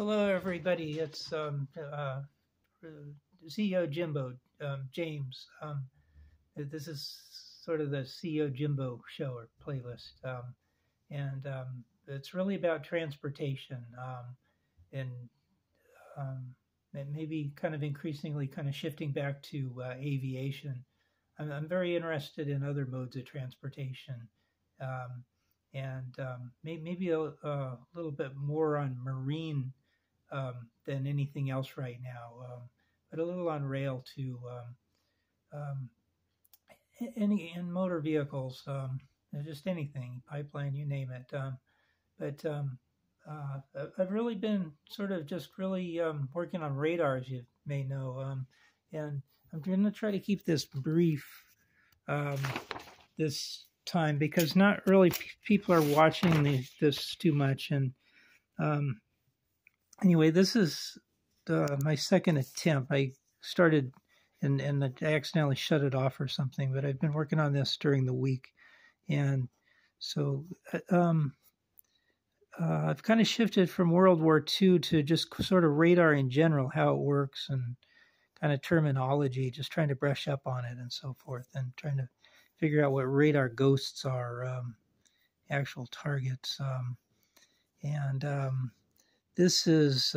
Hello, everybody. It's CEO Jimbo, James. This is sort of the CEO Jimbo show or playlist, and it's really about transportation and maybe kind of increasingly kind of shifting back to aviation. I'm very interested in other modes of transportation. Um, and maybe a little bit more on marine than anything else right now, but a little on rail too. Um, any in motor vehicles, just anything, pipeline, you name it. But I've really been sort of just really working on radar, as you may know, and I'm going to try to keep this brief um, this time because not really people are watching this too much. And anyway, this is my second attempt. I started and I accidentally shut it off or something, but I've been working on this during the week. And so I've kind of shifted from World War II to just sort of radar in general, how it works and kind of terminology, just trying to brush up on it and so forth, and trying to figure out what radar ghosts are, actual targets. This is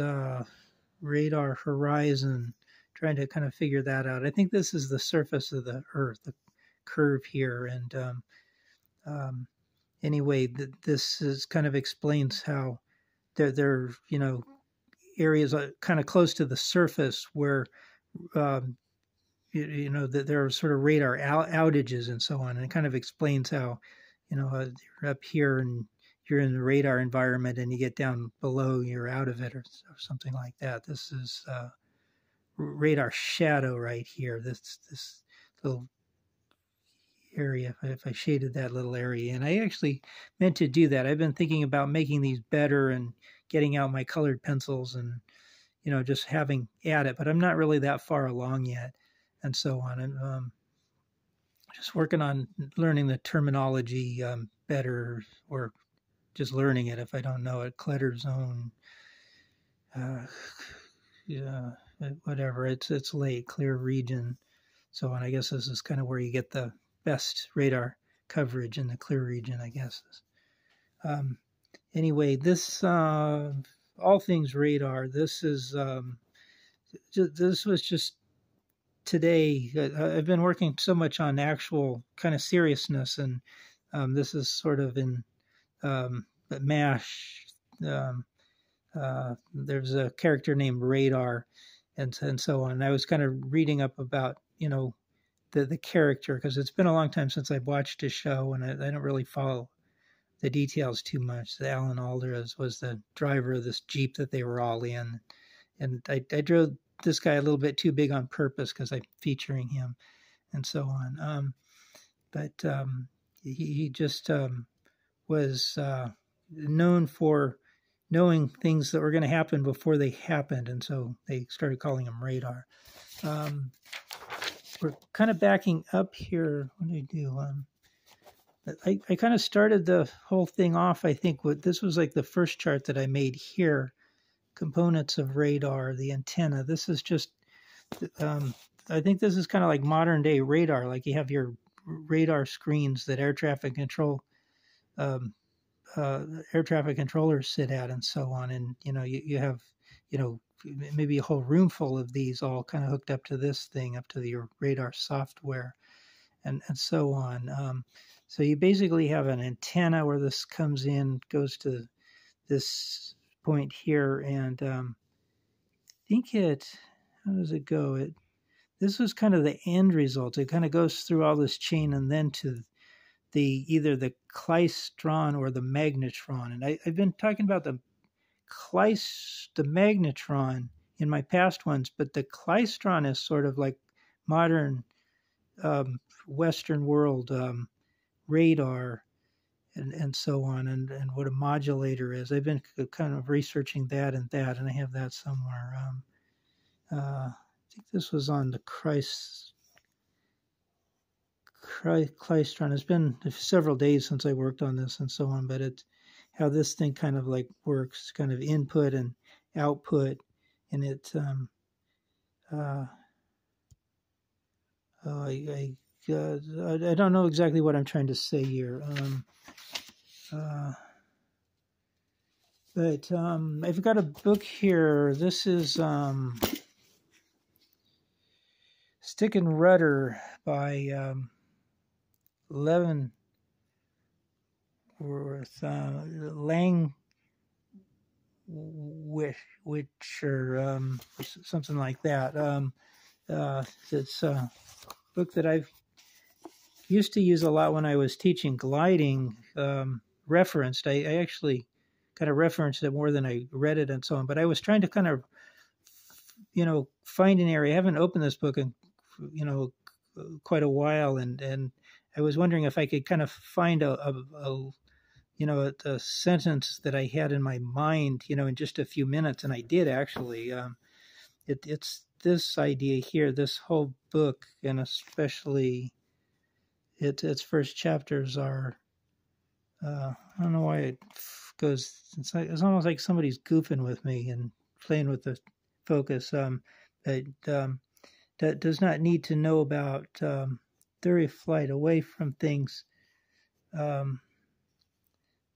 radar horizon, trying to kind of figure that out. I think this is the surface of the Earth, the curve here. And anyway, this is kind of explains how there areas kind of close to the surface where that there are sort of radar outages and so on. And it kind of explains how you're up here and you're in the radar environment, and you get down below, you're out of it, or something like that. This is radar shadow right here. This little area. If I shaded that little area, and I actually meant to do that. I've been thinking about making these better and getting out my colored pencils and just having at it, but I'm not really that far along yet, and so on. I'm just working on learning the terminology better, or just learning it if I don't know it. Clutter zone, whatever. It's late, clear region, so on. I guess this is kind of where you get the best radar coverage in the clear region, I guess. Anyway, this all things radar. This is this was just today. I've been working so much on actual kind of seriousness, and this is sort of in MASH. There's a character named Radar, and so on. I was kind of reading up about the character, because it's been a long time since I've watched a show, and I don't really follow the details too much. Alan Alda was the driver of this Jeep that they were all in, and I drove this guy a little bit too big on purpose because I'm featuring him and so on. But he just was known for knowing things that were going to happen before they happened, and so they started calling him Radar. We're kind of backing up here. What do I do? I kind of started the whole thing off, I think, this was like the first chart that I made here. Components of radar, the antenna. This is just, I think this is kind of like modern day radar. Like you have your radar screens that air traffic controllers sit at, and so on. And you have maybe a whole room full of these all kind of hooked up to this thing, up to your radar software, and so on. So you basically have an antenna where this comes in, goes to this point here, and I think how does it go? This was kind of the end result. It kind of goes through all this chain and then to either the klystron or the magnetron. And I've been talking about the magnetron in my past ones, but the klystron is sort of like modern Western world radar and so on, and what a modulator is. I've been kind of researching that, and I have that somewhere. I think this was on the klystron. It's been several days since I worked on this and so on, but it's how this thing kind of like works, kind of input and output, and it uh, I don't know exactly what I'm trying to say here. But I've got a book here. This is Stick and Rudder by Leavenworth, Lang Witcher, something like that. It's a book that I've used to use a lot when I was teaching gliding, referenced. I actually kind of referenced it more than I read it and so on. But I was trying to kind of, find an area. I haven't opened this book in, quite a while, and I was wondering if I could kind of find a sentence that I had in my mind, in just a few minutes, and I did actually. It's this idea here, this whole book, and especially its first chapters are. I don't know why it goes. It's almost like somebody's goofing with me and playing with the focus. That does not need to know about theory of flight, away from things.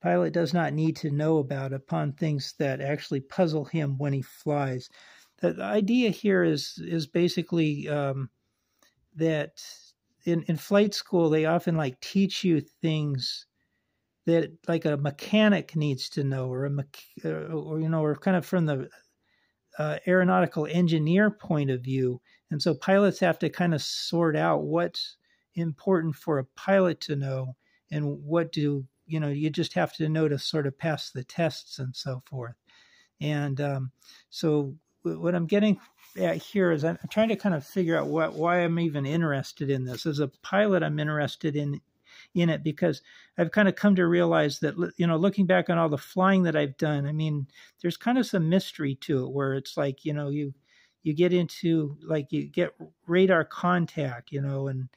Pilot does not need to know about upon things that actually puzzle him when he flies. The idea here is basically that in flight school they often teach you things that like a mechanic needs to know, or or kind of from the aeronautical engineer point of view. And so pilots have to kind of sort out what's important for a pilot to know, and what you just have to know to sort of pass the tests and so forth. And so what I'm getting at here is I'm trying to kind of figure out why I'm even interested in this. As a pilot, I'm interested in it because I've kind of come to realize that, looking back on all the flying that I've done, I mean, there's kind of some mystery to it, where it's like, you get into, you get radar contact, and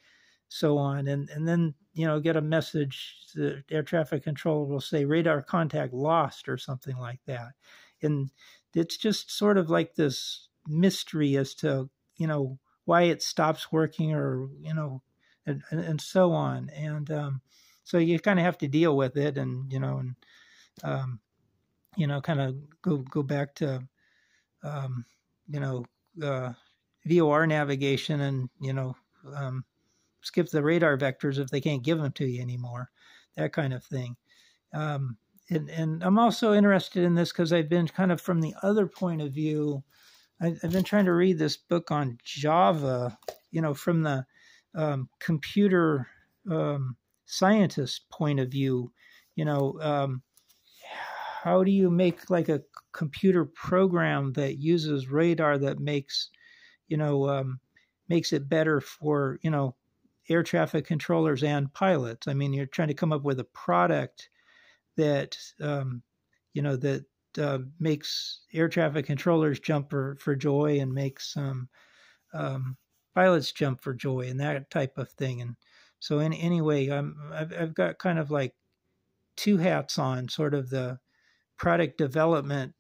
so on. And then, get a message, the air traffic controller will say radar contact lost or something like that. And it's just sort of like this mystery as to, why it stops working, or, and so on. And so you kind of have to deal with it, and, kind of go back to, VOR navigation, and, skip the radar vectors if they can't give them to you anymore, that kind of thing. And I'm also interested in this because I've been kind of from the other point of view. I've been trying to read this book on Java, from the computer scientist point of view. How do you make a computer program that uses radar that makes it better for air traffic controllers and pilots? I mean, you're trying to come up with a product that makes air traffic controllers jump for joy, and makes pilots jump for joy, and that type of thing. And so anyway, I've got kind of like two hats on, sort of the product development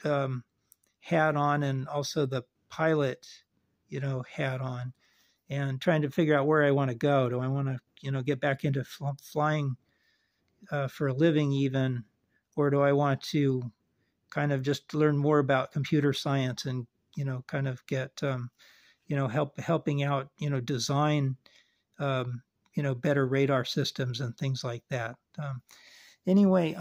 hat on, and also the pilot hat on, and trying to figure out where I want to go. Do I want to get back into flying for a living even, or do I want to kind of just learn more about computer science, and kind of get helping out design better radar systems and things like that. Anyway,